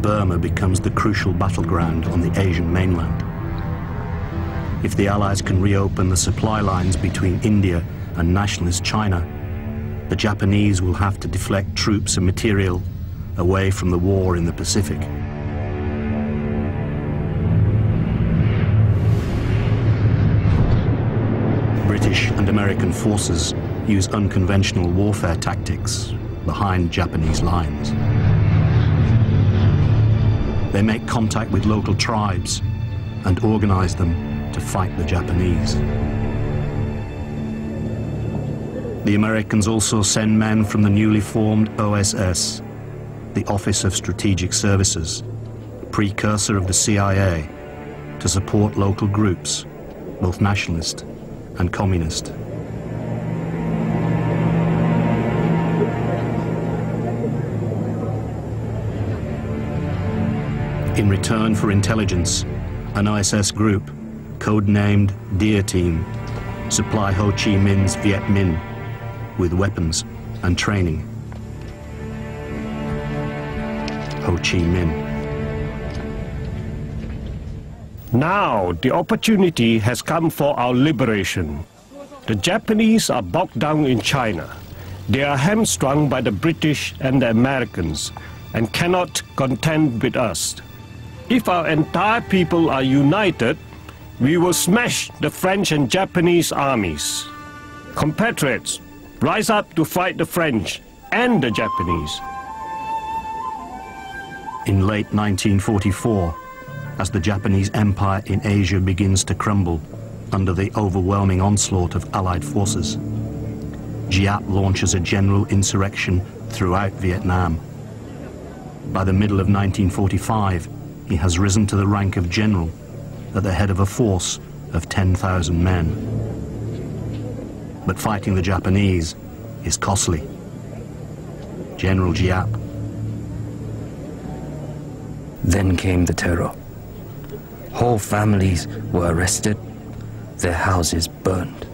Burma becomes the crucial battleground on the Asian mainland. If the Allies can reopen the supply lines between India and nationalist China, the Japanese will have to deflect troops and material away from the war in the Pacific. British and American forces use unconventional warfare tactics behind Japanese lines. They make contact with local tribes and organize them to fight the Japanese. The Americans also send men from the newly formed OSS, the Office of Strategic Services, precursor of the CIA, to support local groups, both nationalist and communist. In return for intelligence, an OSS group, codenamed Deer Team, supply Ho Chi Minh's Viet Minh with weapons and training. Ho Chi Minh. Now the opportunity has come for our liberation. The Japanese are bogged down in China. They are hamstrung by the British and the Americans and cannot contend with us. If our entire people are united, we will smash the French and Japanese armies. Compatriots, rise up to fight the French and the Japanese. In late 1944, as the Japanese Empire in Asia begins to crumble under the overwhelming onslaught of Allied forces, Giap launches a general insurrection throughout Vietnam. By the middle of 1945, he has risen to the rank of general at the head of a force of 10,000 men. But fighting the Japanese is costly. General Giap. Then came the terror. Whole families were arrested, their houses burned.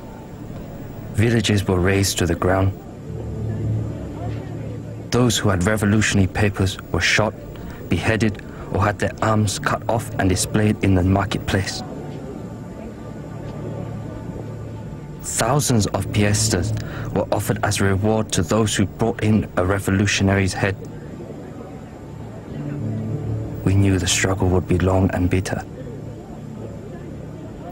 Villages were razed to the ground. Those who had revolutionary papers were shot, beheaded, or had their arms cut off and displayed in the marketplace. Thousands of piastres were offered as a reward to those who brought in a revolutionary's head. We knew the struggle would be long and bitter.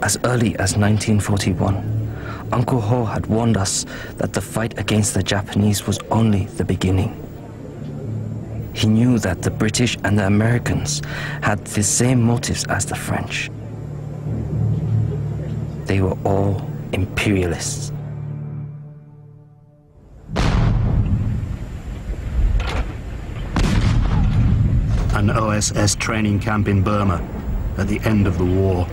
As early as 1941, Uncle Ho had warned us that the fight against the Japanese was only the beginning. He knew that the British and the Americans had the same motives as the French. They were all imperialists. An OSS training camp in Burma at the end of the war.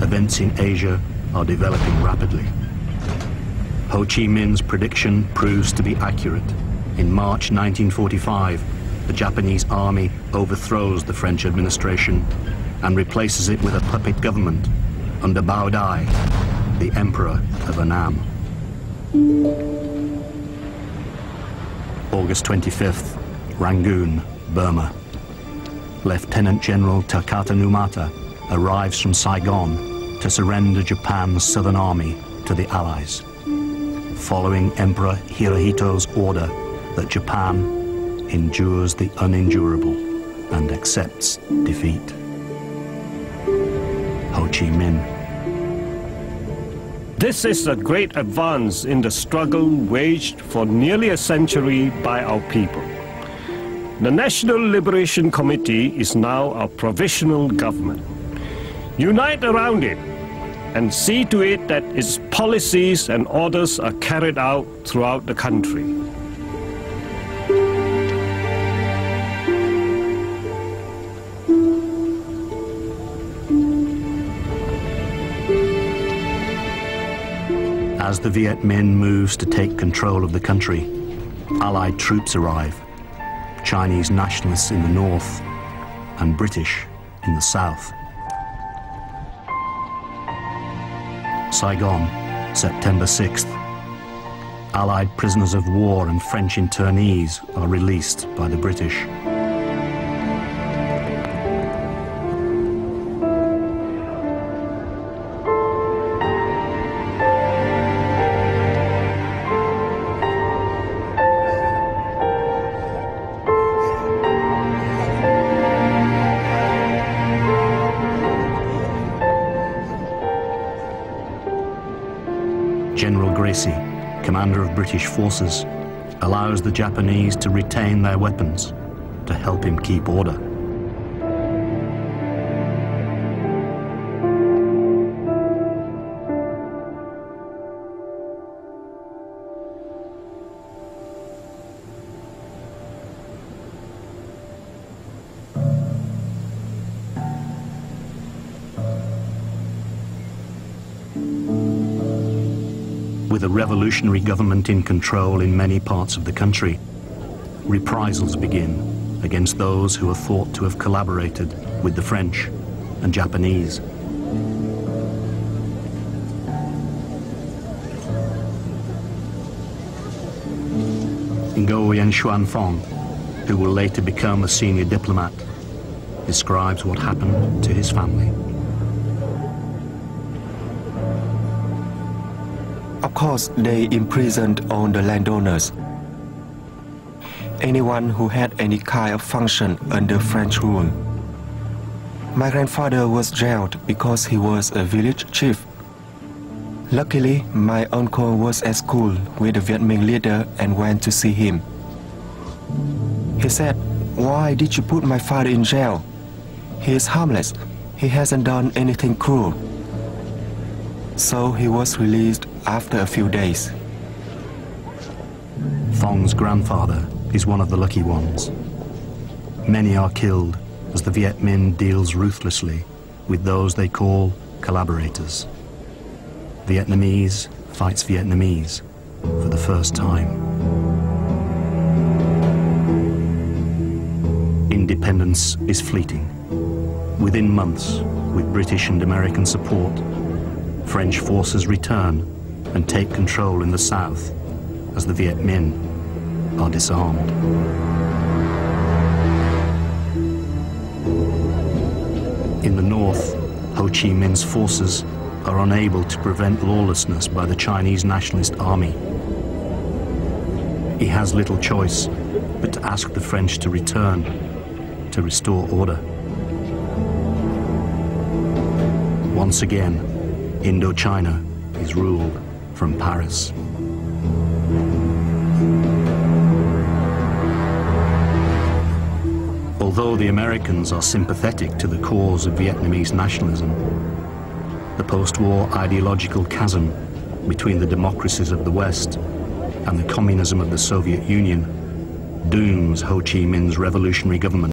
Events in Asia are developing rapidly. Ho Chi Minh's prediction proves to be accurate. In March 1945, the Japanese army overthrows the French administration and replaces it with a puppet government under Bao Dai, the Emperor of Annam. August 25th, Rangoon, Burma. Lieutenant General Takata Numata arrives from Saigon to surrender Japan's Southern Army to the Allies, following Emperor Hirohito's order that Japan endures the unendurable and accepts defeat. Ho Chi Minh. This is a great advance in the struggle waged for nearly a century by our people. The National Liberation Committee is now our provisional government. Unite around it and see to it that its policies and orders are carried out throughout the country. As the Viet Minh moves to take control of the country, Allied troops arrive, Chinese nationalists in the north and British in the south. Saigon, September 6th. Allied prisoners of war and French internees are released by the British. commander of British forces, allows the Japanese to retain their weapons to help him keep order. With a revolutionary government in control in many parts of the country, reprisals begin against those who are thought to have collaborated with the French and Japanese. Ngo Yen Xuanfong, who will later become a senior diplomat, describes what happened to his family. Of course, they imprisoned all the landowners. Anyone who had any kind of function under French rule. My grandfather was jailed because he was a village chief. Luckily, my uncle was at school with the Viet Minh leader and went to see him. He said, "Why did you put my father in jail? He is harmless. He hasn't done anything cruel." So he was released after a few days. Thong's grandfather is one of the lucky ones. Many are killed as the Viet Minh deals ruthlessly with those they call collaborators. Vietnamese fights Vietnamese for the first time. Independence is fleeting. Within months, with British and American support, French forces return and take control in the south as the Viet Minh are disarmed. In the north, Ho Chi Minh's forces are unable to prevent lawlessness by the Chinese Nationalist Army. He has little choice but to ask the French to return to restore order. Once again, Indochina is ruled from Paris. Although the Americans are sympathetic to the cause of Vietnamese nationalism, the post-war ideological chasm between the democracies of the West and the communism of the Soviet Union dooms Ho Chi Minh's revolutionary government